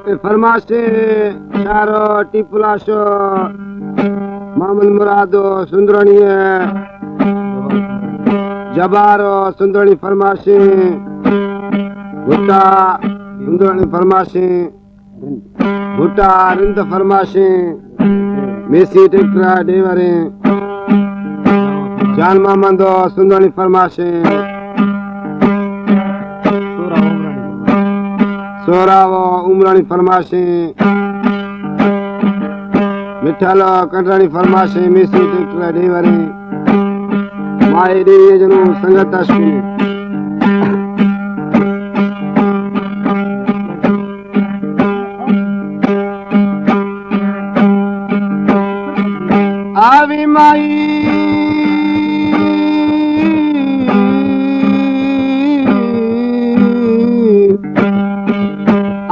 फरमाशे शारो टिपुलाशो मामूल मुरादो सुंदरणी जबारो सुंदरणी फरमाशे भुट्टा सुंदरणी फरमाशे भुट्टा रिंद फरमाशे मेसी टेक्रा देवरे जान मामंदो सुंदरणी फरमाशे सोरावो उमरानी फरमाशे मिठालो कंटरानी फरमाशे मेसी टेक्रा देवरे माए देवी जनु संगत अश्विनी आवी माई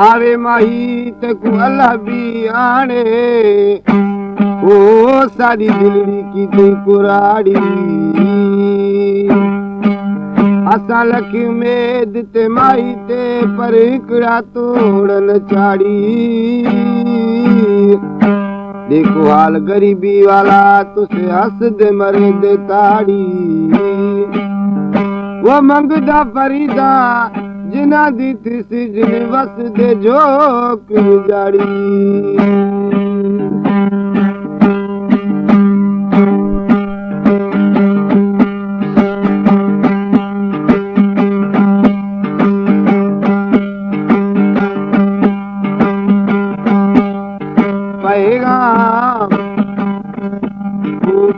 आवे माही तकु अल्लाह भी आने ओ सारी दिलड़ी की ते कुराड़ी असा लख उमेद ते माही ते पर हिकड़ा तोड़न चाड़ी देखो हाल गरीबी वाला तुसे हंस दे मरे दे ताड़ी वो मंगदा फरीदा जिना दी थी सिजन वस दे जोक जाड़ी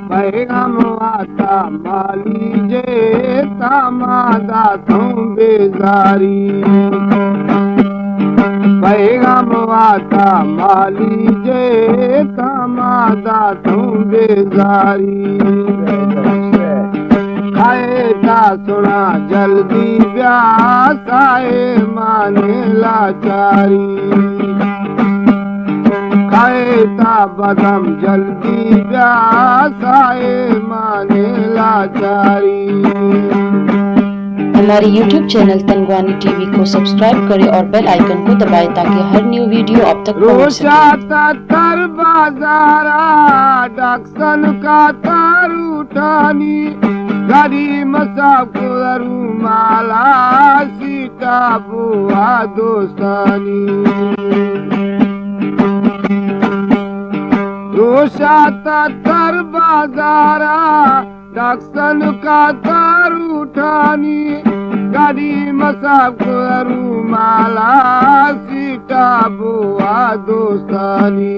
पैगाम आता माली जे तामादा तुम बेजारी पैगाम आता माली जे तामादा तुम बेजारी खाए ता सुना जल्दी ब्यास आए माने लाचारी खाएता बदम जल्दी प्यास आए माने लाचारी। हमारे YouTube चैनल तंगवानी टीवी को सब्सक्राइब करें और बेल आइकन को दबाएं ताकि हर न्यू वीडियो आप तक पहुंच सके। रोशाता तर बाजारा डक्सन का तार उठानी गरी मसाकुरु माला सीता बुआ दोस्तानी रोशाता तर बाजारा डक्सन का तार उठानी गाड़ी मसाकुरु माला सीता बुआ दोस्तानी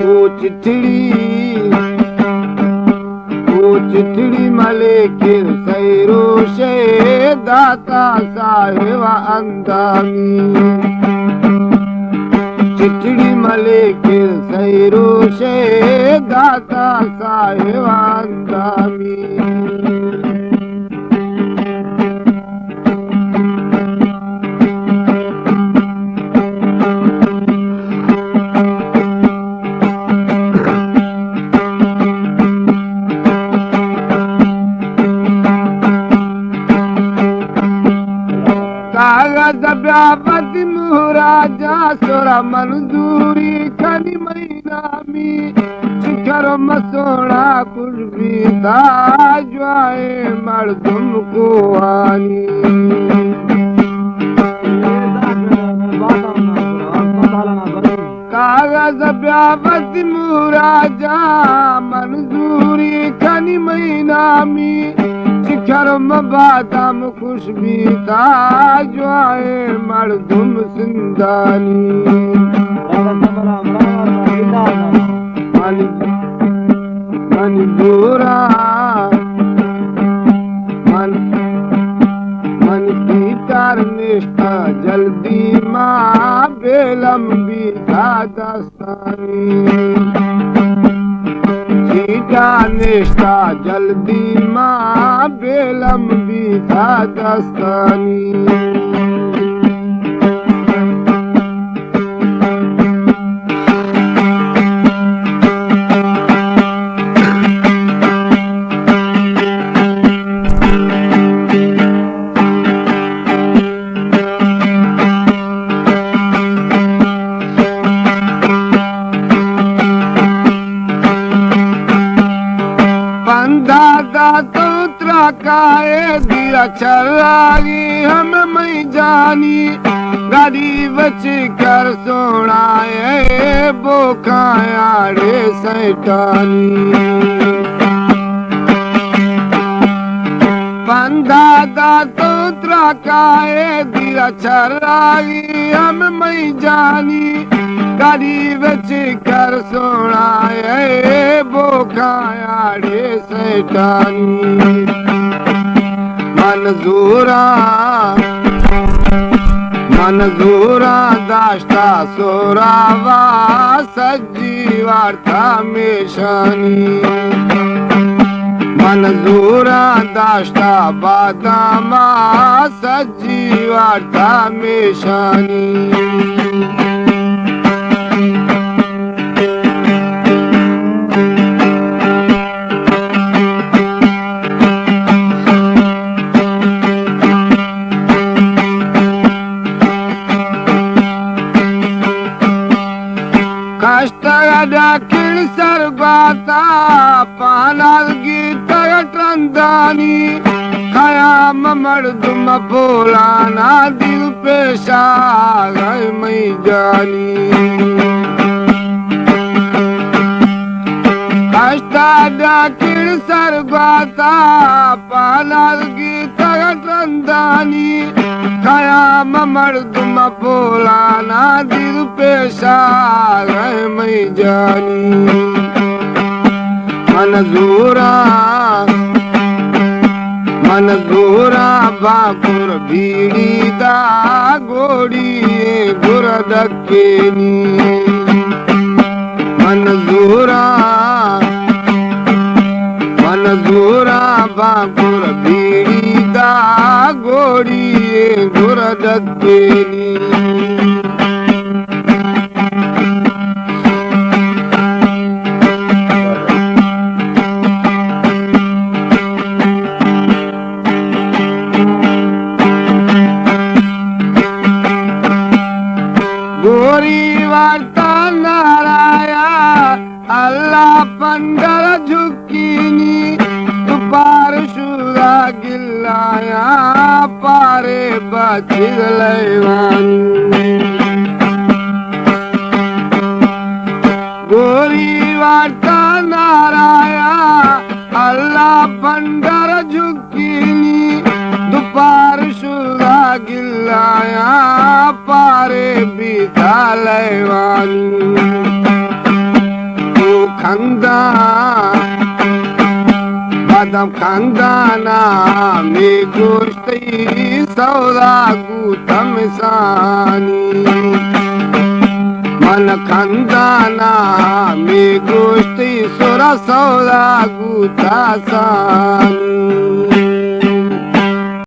ओ चिट्ठी मले के सैरो शे दाता साहेबा अंदामी चिट्ठी मले के सैरो शे दाता साहेबा अंदामी कागज व्यापति मुहराजा सोरा मंजूरी खनी महीना मी शिखर मसोड़ा कुछ भी था ज्वाए मर्दुम को आनी कागज व्यापति मुहराजा मंजूरी खनी महीना मी शिखरम बादाम खुशबी ताजवाए मर्दुम सिंदानी मन बुरा मन की तार निष्ठा जल्दी माँ बेलम भी दास्तानी सीता निष्ठा जल्दी माँ बेलम भी दास्तानी काए दिया चरागी हम मई जानी गाड़ी बच कर सोनाए बोखायाड़े सैतानी बंदा दा तो त्रकाए दिया चरागी हम मई जानी गाड़ी बच कर सोनाए बोखायाड़े सैतानी मंजूरा दाश्ता सोरावा सज्जी वार्ता मेशानी मंजूरा दाश्ता बादामा सज्जी वार्ता मेशानी कष्टगदा किळसर बाता पानाल गीतग ट्रंदानी खयाम मर्दुम बोलाना दिल पेशा गए मई जानी कष्टगदा किळसर बाता पानाल गीतग ट्रंदानी खयाम मर्दुम बोलाना दिल पेशा गए मई जानी मंजूरा बाकुर बीड़ी दा गोड़ी गुर दक्केनी मंजूरा बाकुर बीड़ी दा गोड़ी गुर दक्केनी गोरी वार्ता नाराया अल्लाह पंडर झुकीनी तू पार शुदा गिल्लाया पारे बचिल लैवानी गोरी वार्ता नाराया अल्लाह पंडर झुकीनी दुपार शुदा गिल्लाया पारे बीता लैवानी तू खंदा बदम खंदाना में गोश्ती सौदा गुतम सानी मन खंदाना में गोश्ती सुरा सौदा गुता सानी